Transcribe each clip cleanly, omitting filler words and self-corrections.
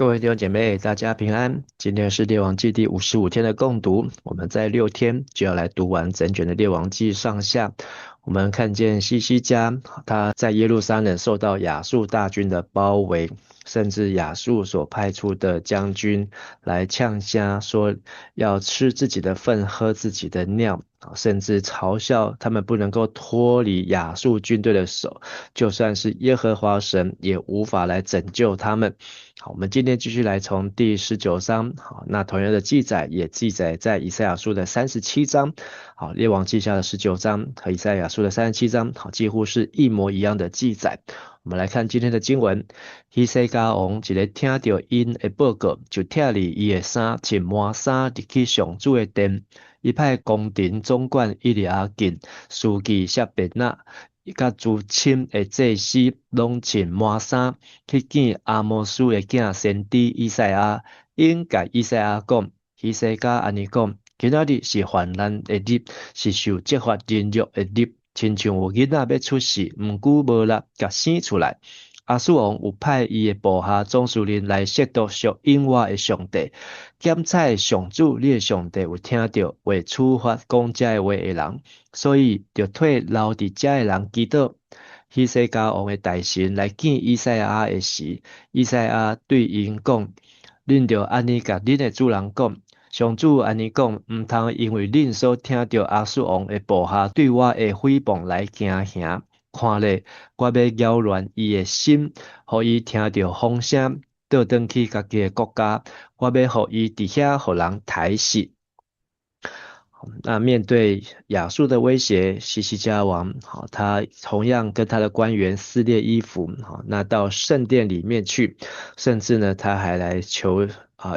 各位弟兄姐妹，大家平安。今天是列王记第55天的共读，我们在6天就要来读完整卷的列王记上下。我们看见西西家，他在耶路撒冷受到亚述大军的包围，甚至亚述所派出的将军来呛瞎，说要吃自己的粪，喝自己的尿，甚至嘲笑他们不能够脱离亚述军队的手，就算是耶和华神也无法来拯救他们。好，我们今天继续来从第19章。好，那同样的记载也记载在以赛亚书的37章。好，列王记下的19章和以赛亚书的37章，好，几乎是一模一样的记载。我们来看今天的经文。希西家王一个听到因的报告，就脱离伊的衫，穿满衫，入去上主的殿。伊派宫廷总管伊利亚敬、书记舍别那，甲诸亲的祭司拢穿满衫，去见阿摩斯的囝先知以赛亚，因甲以赛亚讲，以西家安尼讲，今仔日是患难的日，是受责罚人辱的日，亲像有囡仔要出世，毋久无力，甲生出来。亚述王有派伊的部下总司令来亵渎属因我的上帝，检测上主你的上帝有听到为处罚讲这话的人，所以就替留伫遮的人祈祷。希西家王的大臣来见以赛亚的时，以赛亚对因讲：恁着安尼甲恁的主人讲，上主安尼讲，毋通因为恁所听到亚述王的部下对我的诽谤来惊吓。看咧，我要扰乱伊的心，互伊听到风声，倒转去家己的国家。我要互伊伫遐互人抬死。那面对亚述的威胁，西西家王，好，他同样跟他的官员撕裂衣服，好，那到圣殿里面去，甚至呢，他还来求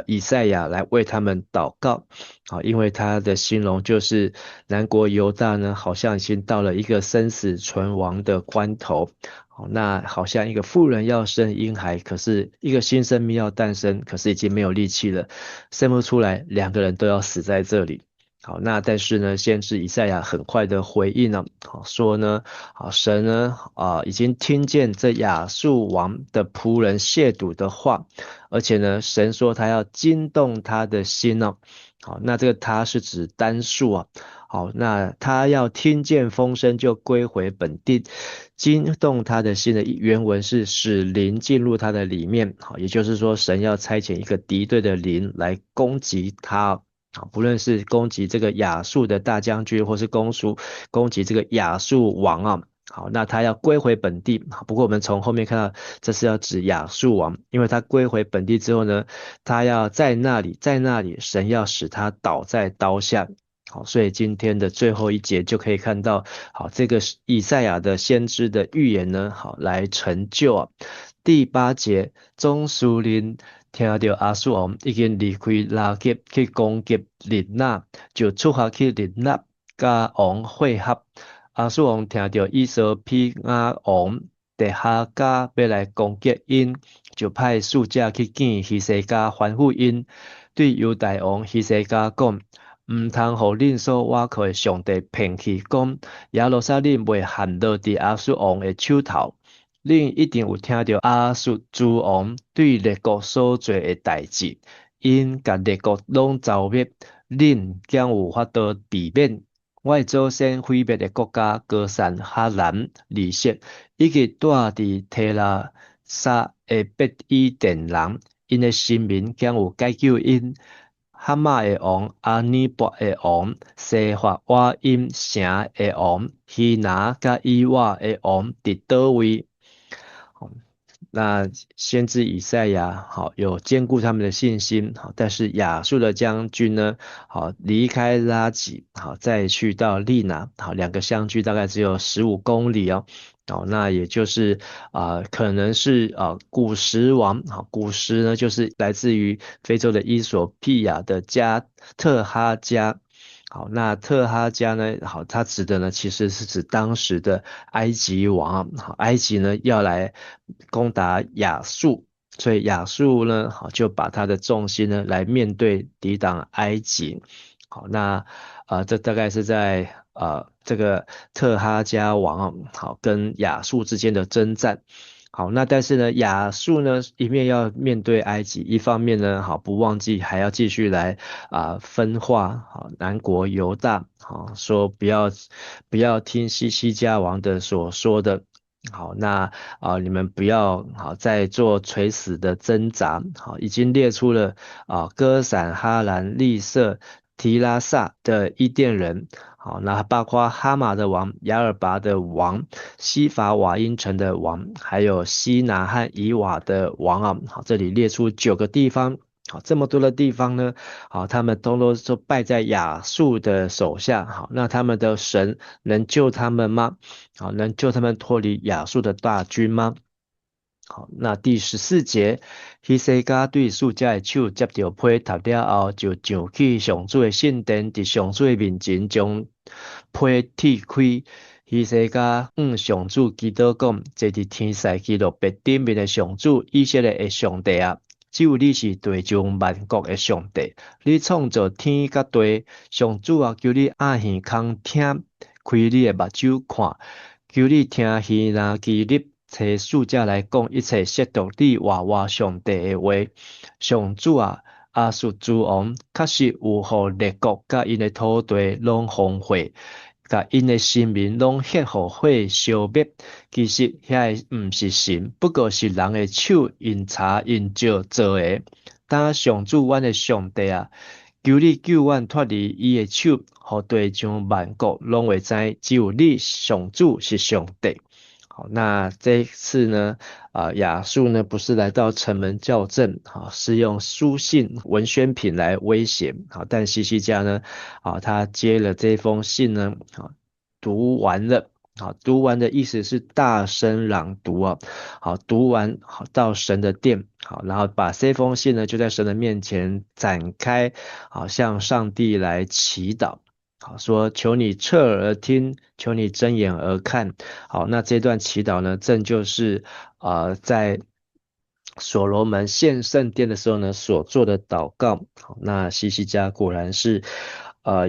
以赛亚来为他们祷告，好，因为他的形容就是南国犹大呢，好像已经到了一个生死存亡的关头，好，那好像一个妇人要生婴孩，可是一个新生命要诞生，可是已经没有力气了，生不出来，两个人都要死在这里。好，那但是呢，先知以赛亚很快的回应了，好说呢，神呢，已经听见这亚述王的仆人亵渎的话，而且呢，神说他要惊动他的心哦，好，那这个他是指单数啊，好，那他要听见风声就归回本地，惊动他的心的原文是使灵进入他的里面，好，也就是说，神要差遣一个敌对的灵来攻击他。不论是攻击这个亚述的大将军，或是攻击这个亚述王啊，好，那他要归回本地。不过我们从后面看到，这是要指亚述王，因为他归回本地之后呢，他要在那里，神要使他倒在刀下。好，所以今天的最后一节就可以看到，好，这个以赛亚的先知的预言呢，好来成就啊。第8节，总司令听到亚述王已经离开拉结去攻击利纳，就出发去利纳，甲王会合。亚述王听到以色毗亚王第哈加要来攻击因，就派使者去见希西家吩咐因，对犹大王希西家讲：毋通互恁所倚靠的上帝骗去，讲耶路撒冷袂陷落伫亚述王的手头。恁一定有听到亚述诸王对列国所做的代志，因甲列国拢遭灭，恁将有法度避免。我的祖先毁灭的国家歌散哈兰、利色，以及住伫提拉撒的别伊甸人，因的新民将有解救因。哈马的王、阿尼伯的王、西法瓦因城的王、希拿甲伊瓦的王伫倒位？那先知以赛亚好有兼顾他们的信心，好，但是亚述的将军呢，好离开拉吉，好再去到利拿，好两个相距大概只有15公里哦，好，那也就是可能是古时王，好古时呢就是来自于非洲的伊索匹亚的特哈加。好，那特哈加呢？好，它指的呢，其实是指当时的埃及王。好，埃及呢要来攻打亚述，所以亚述呢，好就把他的重心呢来面对抵挡埃及。好，那这大概是在这个特哈加王好跟亚述之间的征战。好，那但是呢，亚述呢一面要面对埃及，一方面呢，好不忘记还要继续来分化好南国犹大，好说不要听西西家王的所说的。好，那你们不要再做垂死的挣扎。好，已经列出了歌闪、哈兰、利色、提拉萨的伊甸人。好，那包括哈马的王、亚尔拔的王。西法瓦因城的王，还有西拿和以瓦的王啊，好，这里列出9个地方，好，这么多的地方呢，好，他们都败在亚述的手下，好，那他们的神能救他们吗？好，能救他们脱离亚述的大军吗？好，那第14节，希西家对属家的手接到批读了后，就上去上主的圣殿，伫上主的面前将批剔开。希西家上主祈祷讲：这伫天使记录别顶面的上主，以色列的上帝啊！只有你是地上万国的上帝，你创造天甲地，上主啊！求你按耳孔听，开你的目睭看，求你听希拿基立。找使者来讲一切亵渎你娃娃上帝的话，上主啊，亚述诸王确实有互列国甲因的土地拢荒废，甲因的生民拢血互火消灭。其实遐个毋是神，不过是人的手因查因石做的。当上主阮的上帝啊，求你救阮脱离伊的手，互地上万国拢会知，只有你上主是上帝。好，那这一次呢，亚述呢不是来到城门校正，是用书信文宣品来威胁，但西西家呢，他接了这封信呢，读完了，读完的意思是大声朗读啊，读完到神的殿，然后把这封信呢就在神的面前展开，向上帝来祈祷。好，说求你侧耳而听，求你睁眼而看。好，那这段祈祷呢，正就是在所罗门献圣殿的时候呢所做的祷告。好，那西西家果然是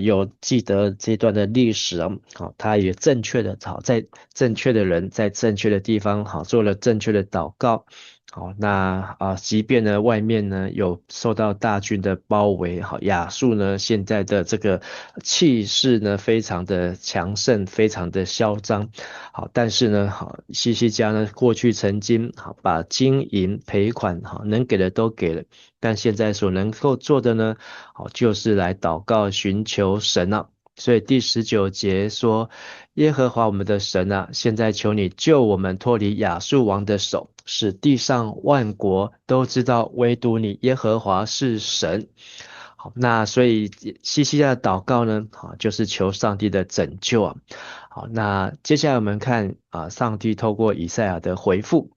有记得这段的历史啊。好，他也正确的在正确的人在正确的地方做了正确的祷告。好，那即便呢外面呢有受到大军的包围，亚述呢现在的这个气势呢非常的强盛，非常的嚣张。好，但是呢，西西家呢过去曾经把金银赔款能给的都给了，但现在所能够做的呢，就是来祷告寻求神啊。所以第19节说，耶和华我们的神啊，现在求你救我们脱离亚述王的手，使地上万国都知道唯独你耶和华是神。好，那所以西西家的祷告呢，就是求上帝的拯救啊。好，那接下来我们看上帝透过以赛亚的回复，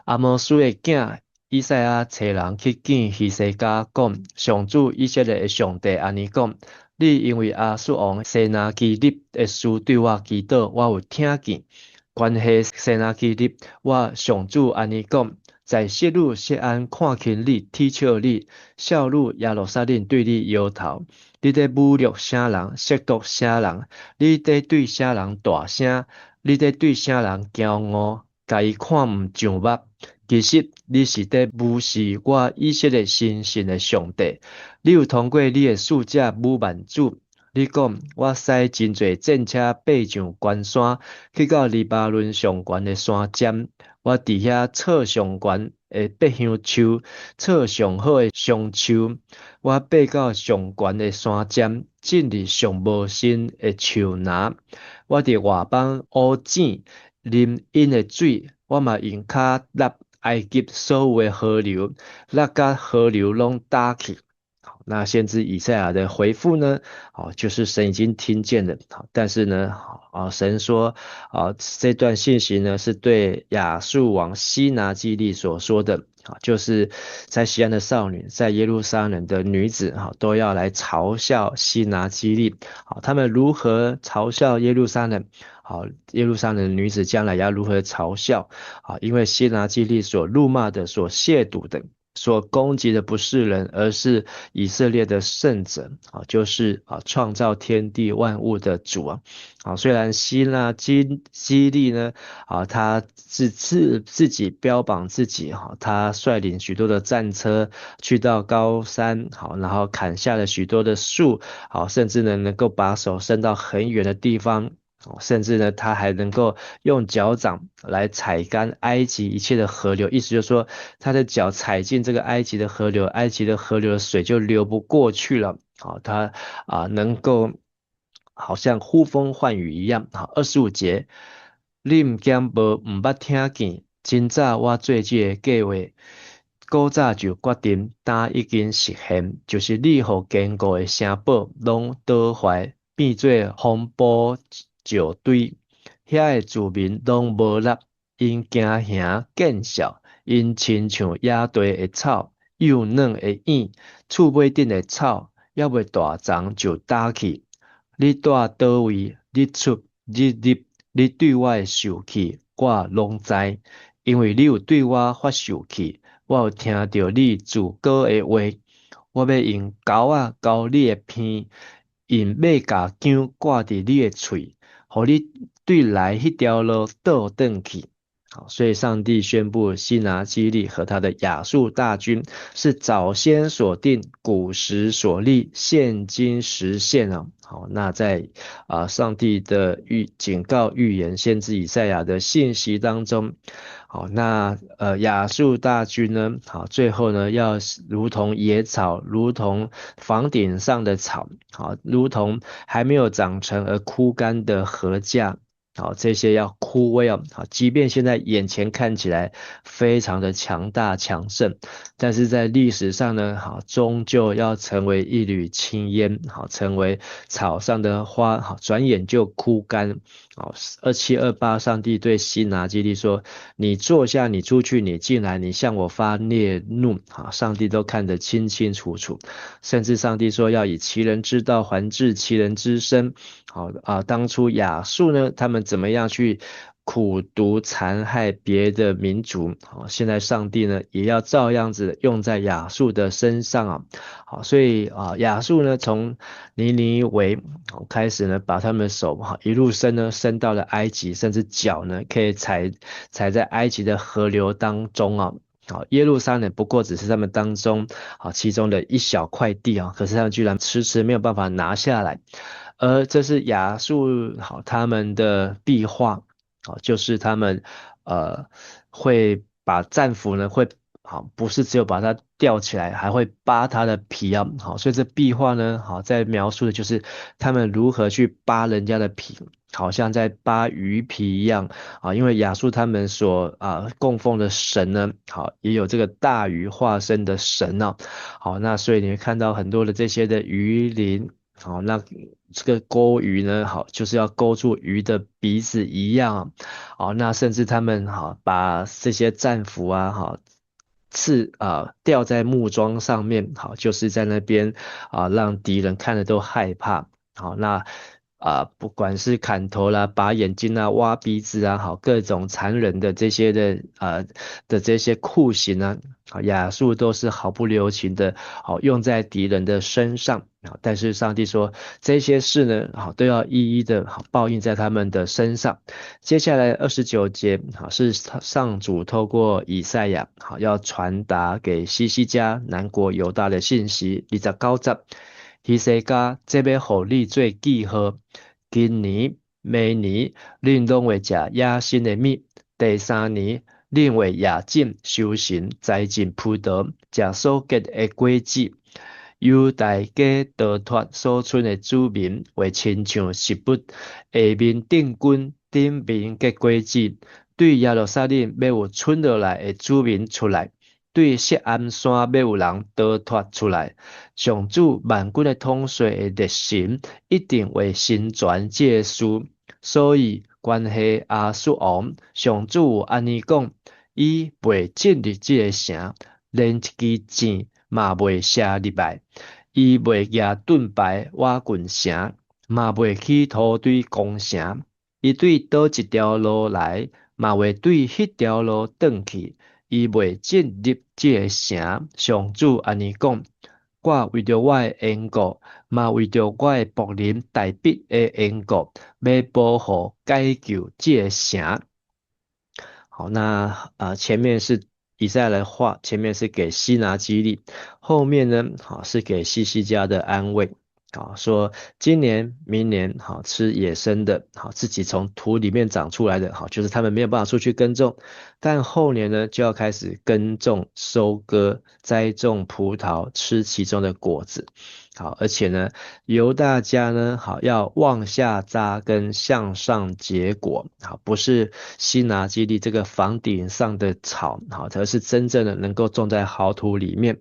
阿摩斯的囝以赛亚找人去见希西家讲，上主以色列的上帝安尼讲。你因为亚述王西拿基立的事对我祈祷，我有听见。关系西拿基立，我上主安尼讲，在谢路谢安看见你，踢笑你，笑路耶路撒冷对你摇头。你在侮辱啥人，亵渎啥人？你在对啥人大声？你在对啥人骄傲？甲伊看唔上目。其实你是在无视我以色列神圣的上帝。你有通过你的使者武万主，你讲我使真侪战车爬上关山，去到黎巴嫩上悬的山尖，我伫遐插上悬的百香树，插上好的松树，我爬到上悬的山尖，进入上无新的树林，我伫外邦乌井啉因的水，我嘛用骹立埃及所有的河流，那甲河流拢打去。那先知以赛亚的回复呢？就是神已经听见了，但是呢，神说，这段信息呢是对亚述王西拿基利所说的，就是在西安的少女，在耶路撒冷的女子，都要来嘲笑西拿基利，他们如何嘲笑耶路撒冷？耶路撒冷的女子将来要如何嘲笑？因为西拿基利所辱骂的、所亵渎的。所攻击的不是人，而是以色列的圣者啊，就是创造天地万物的主啊。虽然基利呢他是自己标榜自己他率领许多的战车去到高山然后砍下了许多的树甚至呢能够把手伸到很远的地方。甚至呢，他还能够用脚掌来踩干埃及一切的河流，意思就是说，他的脚踩进这个埃及的河流，埃及的河流的水就流不过去了。他能够好像呼风唤雨一样。25节，你唔捌听见，真早我做这个计划，古早就决定，但已经实现，就是你互坚固的城堡拢倒坏，变做风暴石堆，遐的住民拢无力，因惊吓见笑，因亲像野地的草，幼嫩的燕，厝尾顶的草，还未大长就打去。你住倒位，你出你入，你对我的受气，我拢知，因为你有对我发受气，我有听到你自高的话，我要用钩钩你的鼻，用马甲姜挂伫你的喙，互你对来迄条路倒转去。所以上帝宣布西拿基立和他的亚述大军是早先所定、古时所立、现今实现了。那在上帝的警告预言先知以赛亚的信息当中，那亚述大军呢，最后呢要如同野草，如同房顶上的草，如同还没有长成而枯干的禾稼。这些要枯萎即便现在眼前看起来非常的强大强盛，但是在历史上呢，终究要成为一缕青烟，成为草上的花，转眼就枯干。2728，上帝对西拿基立说：你坐下，你出去，你进来，你向我发烈怒。上帝都看得清清楚楚，甚至上帝说要以其人之道还治其人之身。当初亚述呢，他们怎么样去苦毒残害别的民族？现在上帝呢，也要照样子用在亚述的身上所以亚述呢，从尼尼微开始呢，把他们的手一路伸到了埃及，甚至脚呢可以踩在埃及的河流当中耶路撒冷不过只是他们当中其中的一小块地可是他们居然迟迟没有办法拿下来。而这是亚述他们的壁画就是他们会把战俘呢会不是只有把它吊起来，还会扒它的皮所以这壁画呢在描述的就是他们如何去扒人家的皮，好像在扒鱼皮一样因为亚述他们所供奉的神呢也有这个大鱼化身的神那所以你会看到很多的这些的鱼鳞那这个钩鱼呢就是要勾住鱼的鼻子一样那甚至他们把这些战俘吊在木桩上面就是在那边让敌人看了都害怕那不管是砍头啦、拔眼睛挖鼻子各种残忍的这些的这些酷刑亚述都是毫不留情的用在敌人的身上但是上帝说这些事呢都要一一的报应在他们的身上。接下来29节是上主透过以赛亚要传达给西西家南国犹大的信息。29节，希西家这要互你做记号，今年、明年恁拢会食野生的蜜，第3年恁会夜景修行，栽种葡萄，食所结的果子。犹大家逃脱所村的子民，会亲像石不下面定军顶面结果子，对耶路撒冷要有村落来的子民出来，对锡安山要有人逃脱出来。上主万军的统帅的热心一定会伸传这事，所以关系亚述王，上主安尼讲，伊袂进入这个城，连一支箭嘛袂射入来，伊袂举盾牌瓦郡城，嘛袂去土堆攻城，伊对倒一条路来，嘛会对迄条路转去。伊未进入这个城。上主安尼讲，我为着我的缘故，嘛为着我的仆人大必的缘故，要保护解救这个城。好，那前面是以赛亚的话，前面是给西拿基立，后面呢，好是给西西家的安慰。好，说今年、明年，好吃野生的，好自己从土里面长出来的，好就是他们没有办法出去耕种，但后年呢就要开始耕种、收割、栽种葡萄，吃其中的果子。好，而且呢，犹大家呢，好要往下扎根，向上结果。好，不是西拿基立这个房顶上的草，好，而是真正的能够种在好土里面。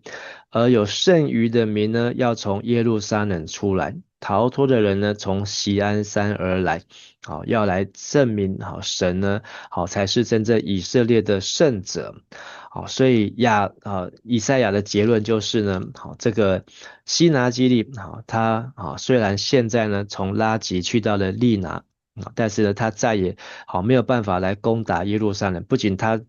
而有剩余的民呢，要从耶路撒冷出来，逃脱的人呢，从锡安山而来。好，要来证明，好神呢，好才是真正以色列的圣者。好，所以以赛亚的结论就是呢，好这个西拿基立，好他虽然现在呢从拉吉去到了利拿，但是呢他再也没有办法来攻打耶路撒冷，不仅他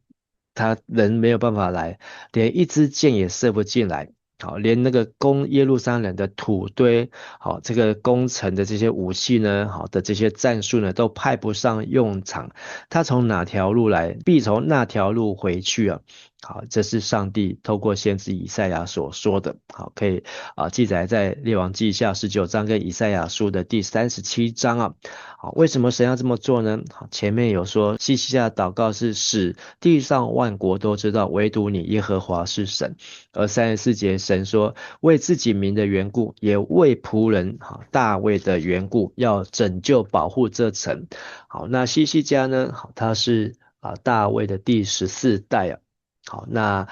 人没有办法来，连一支箭也射不进来。好，连那个攻耶路撒冷的土堆，好，这个攻城的这些武器呢，好的这些战术呢，都派不上用场。他从哪条路来，必从那条路回去啊。好，这是上帝透过先知以赛亚所说的。好，可以记载在列王记下19章跟以赛亚书的第37章啊。好，为什么神要这么做呢？好，前面有说西西家的祷告是使地上万国都知道，唯独你耶和华是神。而34节神说，为自己名的缘故，也为仆人大卫的缘故，要拯救保护这城。好，那西西家呢？好，他是大卫的第14代啊。好，那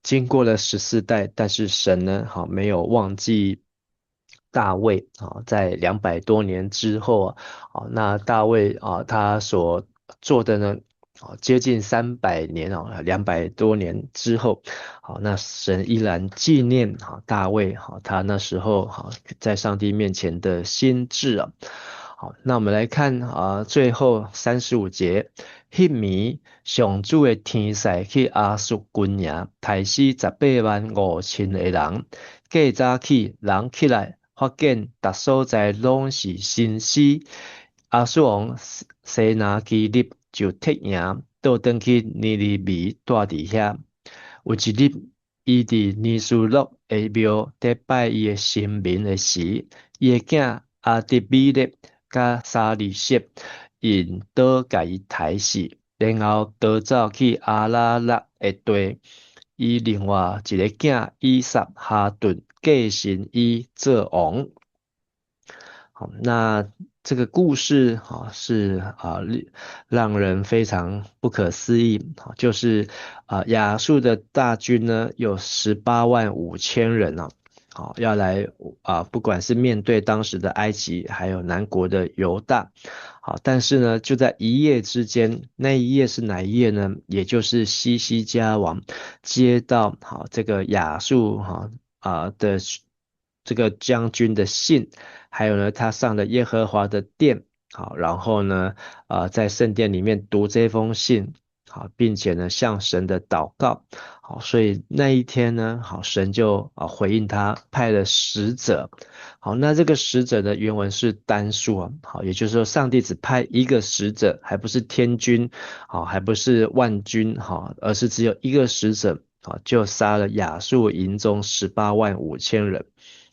经过了14代，但是神呢，好没有忘记大卫啊，在200多年之后那大卫他所做的呢，接近300年200多年之后，好，那神依然纪念大卫他那时候在上帝面前的心志啊。好，那我们来看最后35节，迄暝上主的天使去亚述军营，杀死185000个人。过早起，人起来，发现达所在拢是新死。亚述王西拿基立就撤营，倒转去尼尼微住伫遐。有一日，伊伫尼苏洛的庙在拜伊的神明的时，伊的囝阿迪比勒甲沙利色因倒甲伊杀死，然后逃走去阿拉勒的地。伊另外一个囝以撒哈顿继承伊做王。好，那这个故事是让人非常不可思议。就是亚述的大军呢有185000人要来不管是面对当时的埃及，还有南国的犹大。好，但是呢就在一夜之间，那一夜是哪一夜呢？也就是西西家王接到这个亚述的这个将军的信，还有呢他上了耶和华的殿。好，然后呢在圣殿里面读这封信。好，并且呢向神的祷告。好，所以那一天呢，好神就回应他，派了使者。好，那这个使者的原文是单数好，也就是说上帝只派一个使者，还不是天军，好，还不是万军，好，而是只有一个使者，好，就杀了亚述营中185000人。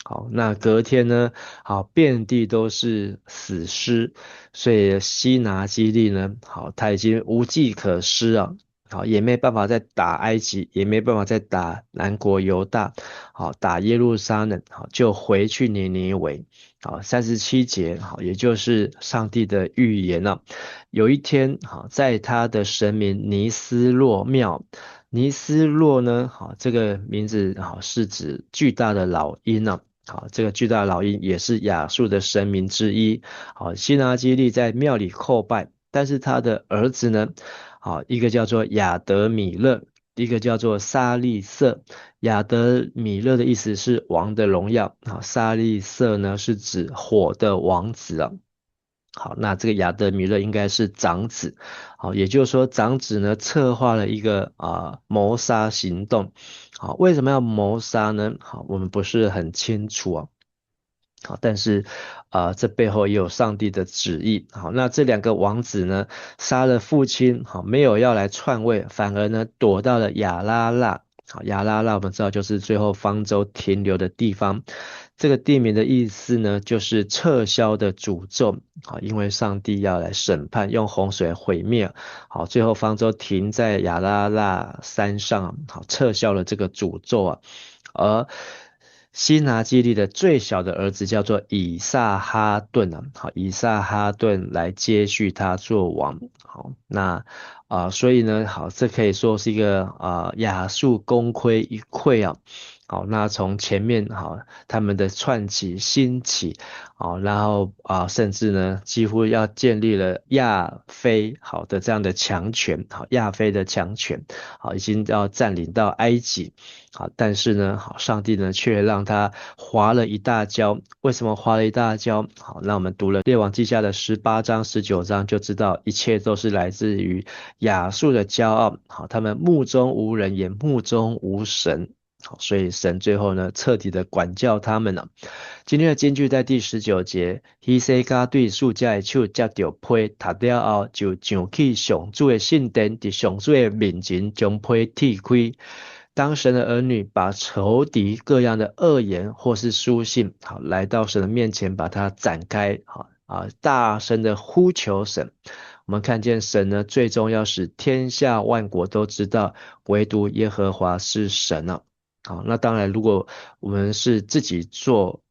好，那隔天呢，好，遍地都是死尸，所以西拿基立呢，好，他已经无计可施啊。好，也没办法再打埃及，也没办法再打南国犹大，好，打耶路撒冷，好，就回去尼尼微。好，37节，好，也就是上帝的预言了。有一天，好，在他的神明尼斯洛庙。尼斯洛呢，好，这个名字好是指巨大的老鹰啊。好，这个巨大的老鹰也是亚述的神明之一。好，西拿基立在庙里叩拜，但是他的儿子呢，好，一个叫做亚德米勒，一个叫做沙利色。亚德米勒的意思是王的荣耀，好，沙利色呢是指火的王子啊。好，那这个亚德米勒应该是长子，好，也就是说长子呢策划了一个谋杀行动，好，为什么要谋杀呢？好，我们不是很清楚啊。好，但是这背后也有上帝的旨意。好，那这两个王子呢，杀了父亲，好，没有要来篡位，反而呢躲到了亚拉腊。好，亚拉腊我们知道就是最后方舟停留的地方。这个地名的意思呢，就是撤销的诅咒。好，因为上帝要来审判，用洪水毁灭。好，最后方舟停在亚拉腊山上，好，撤销了这个诅咒啊。而西拿基立的最小的儿子叫做以撒哈顿啊，好，以撒哈顿来接续他做王。好，那所以呢，好，这可以说是一个亚述功亏一篑啊。好，那从前面好他们的串起兴起，好，然后甚至呢几乎要建立了亚非好的这样的强权，好，亚非的强权，好，已经要占领到埃及。好，但是呢，好，上帝呢却让他滑了一大跤。为什么滑了一大跤？好，那我们读了列王记下的18章、19章，就知道一切都是来自于亚述的骄傲。好，他们目中无人，也目中无神。好，所以神最后呢，彻底的管教他们了。今天的金句在第19节，希西家对树家的手接着批，读了后就上去上主的圣殿，伫上主的面前将批剃开。当神的儿女把仇敌各样的恶言或是书信，好来到神的面前，把它展开，好大声的呼求神。我们看见神呢，最终要使天下万国都知道，唯独耶和华是神了。好，那当然，如果我们是自己做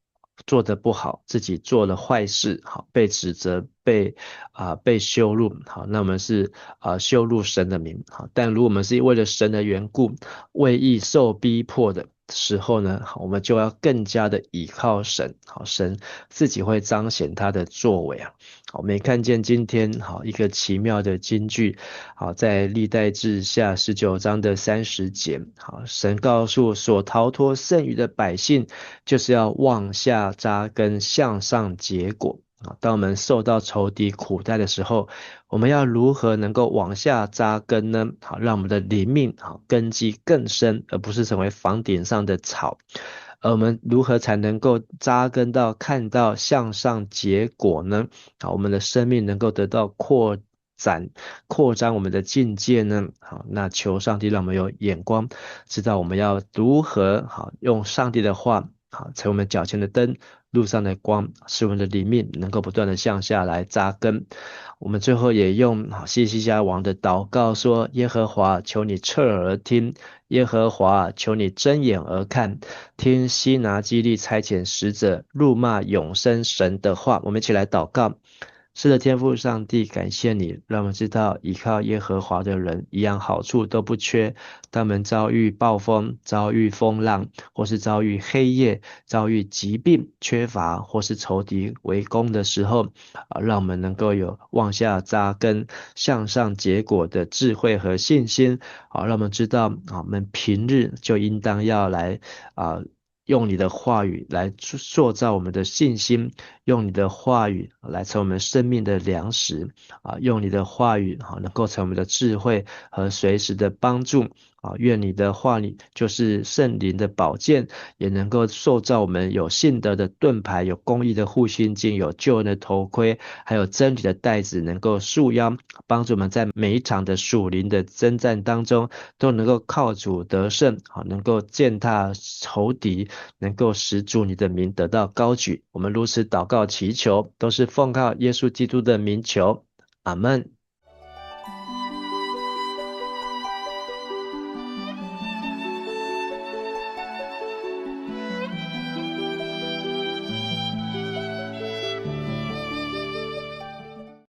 的不好，自己做了坏事，好被指责、被羞辱，好，那我们是羞辱神的名，好，但如果我们是为了神的缘故，为义受逼迫的时候呢，好，我们就要更加的倚靠神，好，神自己会彰显他的作为啊。好，我们也看见今天好一个奇妙的金句，好，在历代志下19章的30节，好，神告诉所逃脱剩余的百姓，就是要往下扎根，向上结果。当我们受到仇敌苦待的时候，我们要如何能够往下扎根呢？好，让我们的灵命好根基更深，而不是成为房顶上的草。而我们如何才能够扎根到看到向上结果呢？好，我们的生命能够得到扩张我们的境界呢？好，那求上帝让我们有眼光，知道我们要如何好用上帝的话，好成为我们脚前的灯，路上的光，使我们的灵命能够不断的向下来扎根。我们最后也用希西家王的祷告说：耶和华，求你侧耳而听；耶和华，求你睁眼而看，听西拿基立差遣使者辱骂永生神的话。我们一起来祷告。是的，天父上帝，感谢你，让我们知道依靠耶和华的人一样好处都不缺。当我们遭遇暴风、遭遇风浪，或是遭遇黑夜、遭遇疾病、缺乏，或是仇敌围攻的时候，让我们能够有往下扎根、向上结果的智慧和信心。让我们知道我们平日就应当要来用你的话语来塑造我们的信心，用你的话语来成为我们生命的粮食用你的话语能够成为我们的智慧和随时的帮助愿你的话语就是圣灵的宝剑，也能够塑造我们有信德的盾牌，有公义的护心镜，有救恩的头盔，还有真理的带子，能够束腰，帮助我们在每一场的属灵的征战当中，都能够靠主得胜能够践踏仇敌，能够使主你的名得到高举。我们如此祷告祈求，都是奉靠耶稣基督的名求，阿们。